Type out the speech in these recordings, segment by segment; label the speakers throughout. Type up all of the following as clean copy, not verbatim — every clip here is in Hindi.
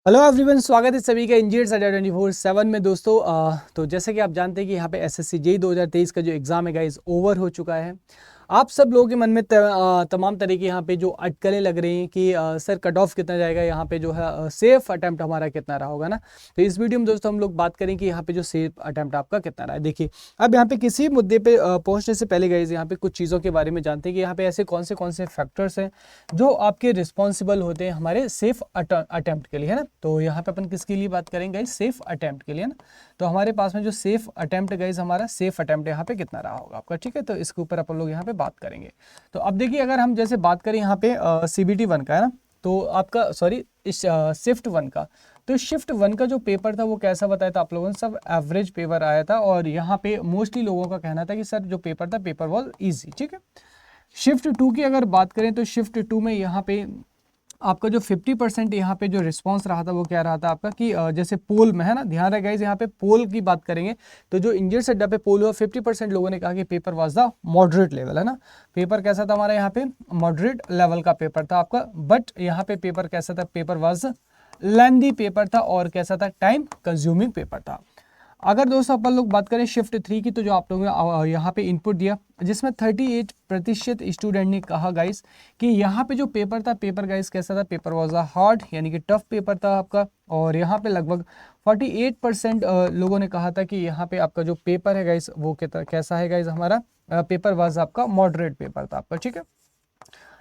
Speaker 1: हेलो एवरीवन, स्वागत है सभी का इंजीनियर्स अड्डा 24/7 में दोस्तों। तो जैसे कि आप जानते हैं कि यहाँ पे एसएससी जेई 2023 का जो एग्ज़ाम है गाइस ओवर हो चुका है। आप सब लोगों के मन में तमाम तरह की यहाँ पे जो अटकलें लग रही हैं कि सर कट ऑफ कितना जाएगा, यहाँ पे जो है सेफ अटैम्प्ट हमारा कितना रहा होगा ना। तो इस वीडियो में दोस्तों हम लोग बात करें कि यहाँ पे जो सेफ अटैम्प्ट आपका कितना रहा है। देखिए, अब यहाँ पे किसी मुद्दे पे पहुँचने से पहले गाइस यहाँ पे कुछ चीज़ों के बारे में जानते हैं कि यहाँ पे ऐसे कौन से फैक्टर्स हैं जो आपके रिस्पॉन्सिबल होते हैं हमारे सेफ अटैम्प्ट के लिए, है ना। तो यहाँ पे अपन किसके लिए बात करेंगे गाइस? सेफ अटैम्प्ट के लिए ना। तो हमारे पास में जो सेफ अटैम्प्ट गाइस, हमारा सेफ अटैम्प्ट यहाँ पे कितना रहा होगा आपका, ठीक है। तो इसके ऊपर अपन लोग यहाँ पे बात करेंगे। तो अब देखिए, अगर हम जैसे बात करें यहाँ पे CBT 1 का, है ना, तो आपका सॉरी इस शिफ्ट 1 का, तो शिफ्ट 1 का जो पेपर था वो कैसा बताया था आप लोगों ने? सब एवरेज पेपर आया था और यहाँ पे मोस्टली लोगों का कहना था कि सर जो पेपर था पेपर वॉज ईजी, ठीक है। शिफ्ट 2 की अगर बात करें तो शिफ्ट 2 में यहाँ पे आपका जो 50% यहाँ पे जो रिस्पांस रहा था वो क्या रहा था आपका कि जैसे पोल में, है ना, ध्यान रहे गाइस, यहाँ पे पोल की बात करेंगे तो जो इंजीनियर्स अड्डा पे पोल हुआ 50% लोगों ने कहा कि paper was the moderate level, है ना। पेपर कैसा था हमारा? यहाँ पे मॉडरेट लेवल का पेपर था आपका। बट यहाँ पे पेपर कैसा था? पेपर वाज लेंदी पेपर था और कैसा था? टाइम कंज्यूमिंग पेपर था। अगर दोस्तों अपन लोग बात करें शिफ्ट 3 की, तो जो आप लोगों ने यहाँ पे इनपुट दिया जिसमें 38% स्टूडेंट ने कहा गाइस कि यहाँ पे जो पेपर था, पेपर गाइस कैसा था? पेपर वाज अ हार्ड, यानी कि टफ पेपर था आपका। और यहाँ पे लगभग 48% लोगों ने कहा था कि यहाँ पे आपका जो पेपर है गाइस वो कैसा है गाइस? हमारा पेपर वाज आपका मॉडरेट पेपर था आपका, ठीक है।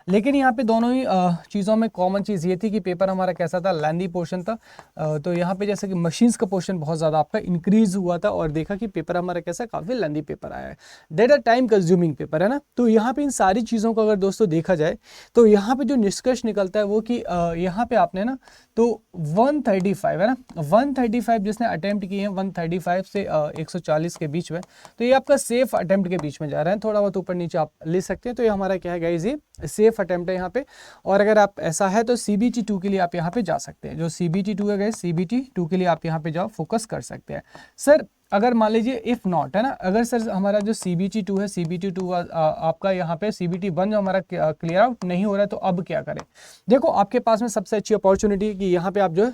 Speaker 1: लेकिन यहाँ पे दोनों ही चीज़ों में कॉमन चीज़ ये थी कि पेपर हमारा कैसा था? लेंदी पोर्शन था। तो यहाँ पे जैसे कि मशीन्स का पोर्शन बहुत ज़्यादा आपका इंक्रीज हुआ था और देखा कि पेपर हमारा कैसा? काफ़ी लेंदी पेपर आया है, डेटा टाइम कंज्यूमिंग पेपर, है ना। तो यहाँ पे इन सारी चीज़ों को अगर दोस्तों देखा जाए तो यहाँ पे जो निष्कर्ष निकलता है वो कि यहाँ पे आपने ना तो 135, है ना, 135 जिसने अटेम्प्ट किए हैं 135 से 140 के बीच में, तो ये आपका सेफ अटेम्प्ट के बीच में जा रहा है। थोड़ा बहुत ऊपर नीचे आप ले सकते हैं। तो ये हमारा क्या है गाइस? ये सेफ अटेम्प्ट है यहाँ पे। और अगर आप ऐसा है तो CBT 2 के लिए आप यहाँ पे जा सकते हैं। जो CBT 2 है गाइस, CBT 2 के लिए आप यहाँ पे जाओ, फोकस कर सकते हैं। सर अगर मान लीजिए इफ नॉट, है ना, अगर सर हमारा जो CBT 2 है, CBT 2 आपका यहाँ पे CBT 1 जो हमारा क्लियर आउट नहीं हो रहा है, तो अब क्या करें? देखो, आपके पास में सबसे अच्छी अपॉर्चुनिटी है कि यहाँ पे आप जो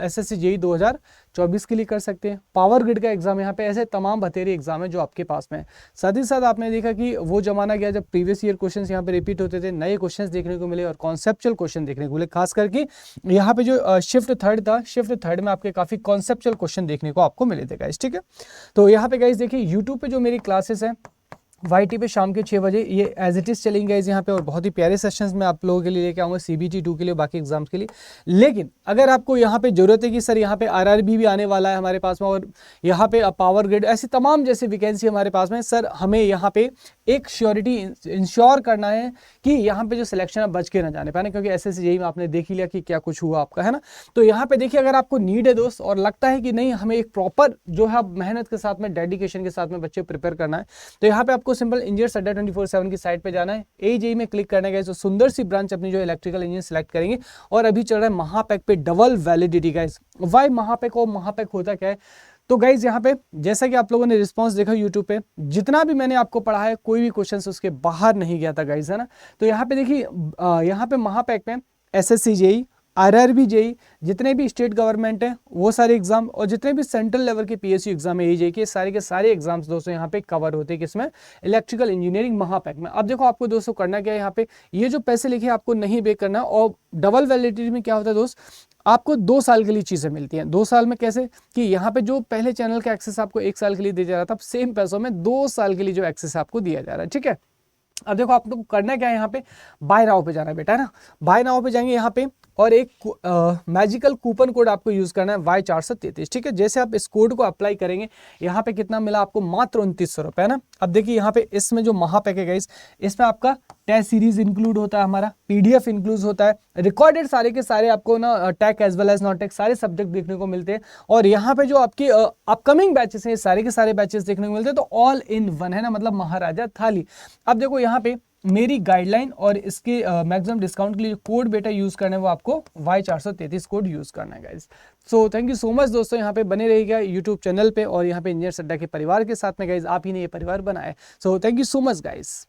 Speaker 1: SSC JEE 2024 के लिए कर सकते हैं। पावर ग्रिड का एग्जाम, यहाँ पे ऐसे तमाम बतेरे एग्जाम है जो आपके पास में है। साथ ही साथ आपने देखा कि वो जमाना गया जब प्रीवियस ईयर क्वेश्चंस यहाँ पे रिपीट होते थे, नए क्वेश्चंस देखने को मिले और कॉन्सेप्चुअल क्वेश्चन देखने को मिले। खास करके यहाँ पे जो शिफ्ट 3 था, शिफ्ट 3 में आपके काफी कॉन्सेप्चुअल क्वेश्चन देखने को आपको मिले थे गाइस, ठीक है। तो यहाँ पे गाइस देखिए, यूट्यूब पे जो मेरी क्लासेस हैं YT पे शाम के 6 बजे ये एज इट इज चलेंगे गाइस यहाँ पे, और बहुत ही प्यारे सेशंस मैं आप लोगों के लिए लेके आऊँगा CBT 2 के लिए, बाकी एग्जाम्स के लिए। लेकिन अगर आपको यहाँ पे जरूरत है कि सर यहाँ पे RRB भी आने वाला है हमारे पास में, और यहाँ पे पावर ग्रिड, ऐसी तमाम जैसे वैकेंसी हमारे पास में, सर हमें यहाँ पे एक श्योरिटी इंश्योर करना है कि यहाँ पे जो सिलेक्शन है बच के ना जाने पाए, क्योंकि SSC JEE में आपने देख ही लिया कि क्या कुछ हुआ आपका, है ना। तो यहाँ पे देखिए, अगर आपको नीड है दोस्त और लगता है कि नहीं हमें एक प्रॉपर जो है मेहनत के साथ में, डेडिकेशन के साथ में बच्चे प्रिपेयर करना है, तो यहाँ पे आपको सिंपल इंजीनियर्स अड्डा 24/7 की साइट पे जाना है, AJEE में क्लिक करने का, सुंदर सी ब्रांच अपनी जो इलेक्ट्रिकल इंजीनियर सेलेक्ट करेंगे। और अभी चल रहा है महापैक पे डबल वैलिडिटी गाइस। वाई महापैक? और महापैक होता क्या है? तो गाइज यहाँ पे जैसा कि आप लोगों ने रिस्पांस देखा यूट्यूब पे, जितना भी मैंने आपको पढ़ा है कोई भी क्वेश्चन उसके बाहर नहीं गया था गाइज, है ना। तो यहाँ पे देखिए, यहाँ पे महापैक में SSC JEE, RRB JEE, जितने भी स्टेट गवर्नमेंट है वो सारे एग्जाम, और जितने भी सेंट्रल लेवल के PSU एग्जाम है AJEE के सारे एग्जाम्स दोस्तों यहाँ पे कवर होते हैं किसमें? इलेक्ट्रिकल इंजीनियरिंग महापैक में। अब देखो, आपको दोस्तों करना क्या है, यहाँ पे ये जो पैसे लिखे आपको नहीं पे करना। और डबल वैलिडिटी में क्या होता है दोस्त? आपको 2 साल के लिए चीजें मिलती हैं। 2 साल में कैसे? कि यहाँ पे जो पहले चैनल का एक्सेस आपको 1 साल के लिए दिया जा रहा था, सेम पैसों में 2 साल के लिए जो एक्सेस आपको दिया जा रहा है, ठीक है। अब देखो, आप लोग को करना क्या है, यहाँ पे बाय नाउ पे जाना है बेटा, है ना। बाय नाउ पे जाएंगे यहाँ पे, और एक मैजिकल कूपन कोड आपको यूज करना है Y433, ठीक है। जैसे आप इस कोड को अप्लाई करेंगे, यहाँ पे कितना मिला आपको? मात्र 2900 रुपए, है ना। अब देखिए यहाँ पे इसमें जो महापैक है गाइस, इसमें आपका टेस्ट सीरीज इंक्लूड होता है, हमारा PDF इंक्लूड होता है, रिकॉर्डेड सारे के सारे आपको ना tech as well as non tech सारे सब्जेक्ट देखने को मिलते हैं। और यहाँ पे जो आपके अपकमिंग बैचेस हैं, सारे के सारे बैचेस देखने को मिलते हैं। तो ऑल इन वन, है ना, मतलब महाराजा थाली। अब देखो यहाँ पे मेरी गाइडलाइन और इसके मैक्सिमम डिस्काउंट के लिए कोड बेटा यूज करना है, वो आपको Y433 कोड यूज करना है guys. So thank you so much दोस्तों, यहाँ पे बने रहिएगा यूट्यूब चैनल पे, और यहाँ पे इंजीनियर्स अड्डा के परिवार के साथ में गाइस, आप ही ने ये परिवार बनाया है। So thank you so much guys.